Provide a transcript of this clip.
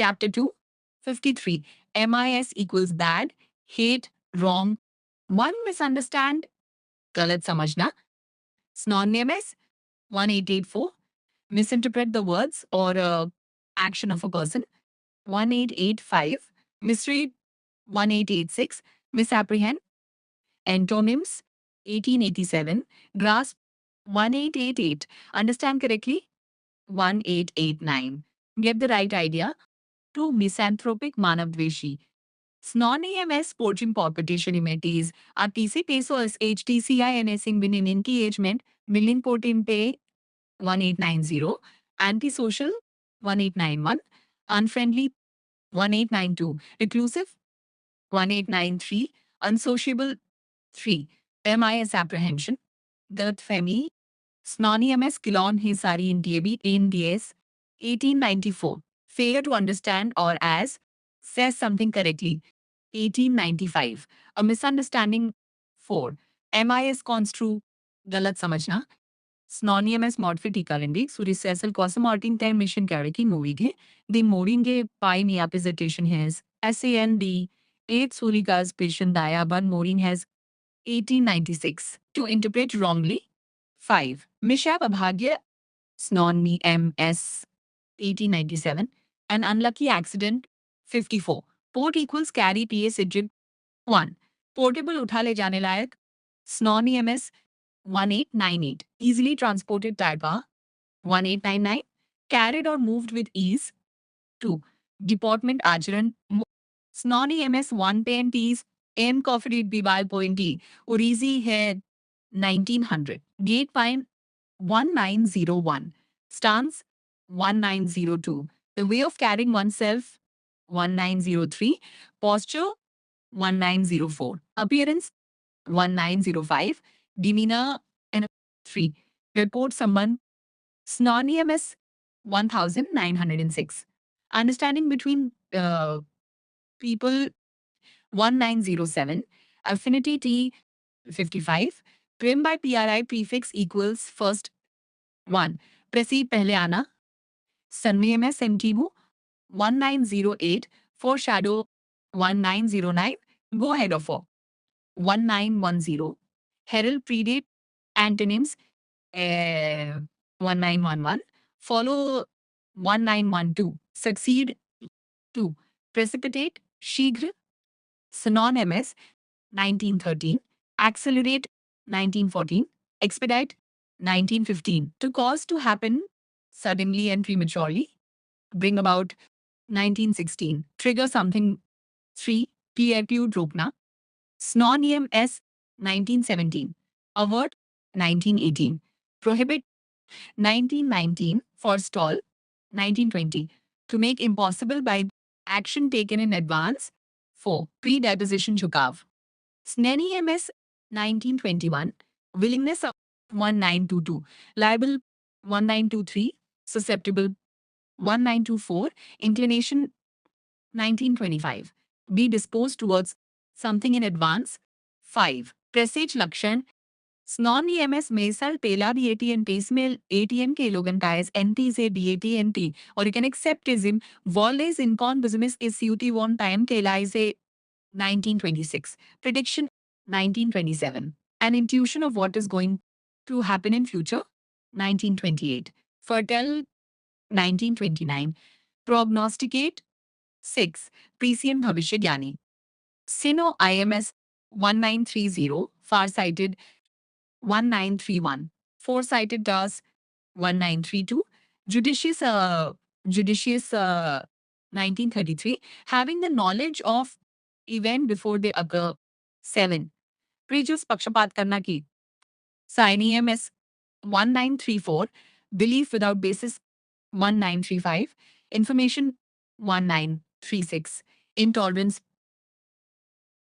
Chapter 2, 53. MIS equals bad, hate, wrong. One misunderstand, galat samajhna. Synonyms 1884. Misinterpret the words or action of a person. 1885. Misread 1886. Misapprehend. Antonyms 1887. Grasp 1888. Understand correctly 1889. Get the right idea. 2. Misanthropic Manavdveshi. Synonyms Porchim Population Imities. RTC Pesos HTCINS in Winin Engagement. Million Portim Pay 1890. Antisocial 1891. Unfriendly 1892. Reclusive 1893. Unsociable 3. MIS Apprehension. Galat Femi. Synonyms Kilon Hisari in DAB in DS 1894. Failure to understand or as says something correctly 1895. A misunderstanding 4. MIS construe galat samajhna. Synonymous morphity currently Suri Cecil Cosmomartin Time Mission Karaki movie के the Moringe Pi Neapizitation has SAND 8 Surikas patient Dayaban Morin has 1896. To interpret wrongly 5. Mishap Abhagya Snon MS 1897. An unlucky accident 54. Port equals carry PS Egypt 1. Portable उठा ले जाने लायक Synonyms 1898. Easily transported type 1899. Carried or moved with ease 2. Deportment आचरण Synonyms 110 M coffee Bibai pointy और easy है 1900. Gate pine 1901. Stance 1902. The way of carrying oneself 1903. Posture 1904. Appearance 1905. Demeanor and 3. Report someone Synonymous 1906. Understanding between people 1907. Affinity T 55. Prim by PRI prefix equals first 1. Precede pehle aana. Synonyms MTMU 1908. Foreshadow 1909. Go ahead of 1910. Herald predate antonyms 1911. Follow 1912. Succeed 2. Precipitate शीघ्र synonymous 1913. Accelerate 1914. Expedite 1915. To cause to happen suddenly and prematurely. Bring about 1916. Trigger something 3. Prelude रोकना. Synonyms 1917. Avert 1918. Prohibit 1919. Forestall 1920. To make impossible by action taken in advance 4. Predisposition झुकाव. Synonyms 1921. Willingness 1922. Liable 1923. Susceptible 1924. Inclination 1925. Be disposed towards something in advance 5. Presage लक्षण Synonyms mesal pela DATN tasmel ATM ke logantais NT se DATNT or you can accept ism voles incon business is CUT one time kelise 1926. Prediction 1927. An intuition of what is going to happen in future 1928. Fertile 1929. Prognosticate 6. Prescient Bhavishya Gyani. Sino IMS 1930. Farsighted 1931. Foresighted does 1932. Judicious 1933. Having the knowledge of event before they occur 7. Prejudice पक्षपात करना की Synonyms 1934. Belief without basis 1935. Information 1936. Intolerance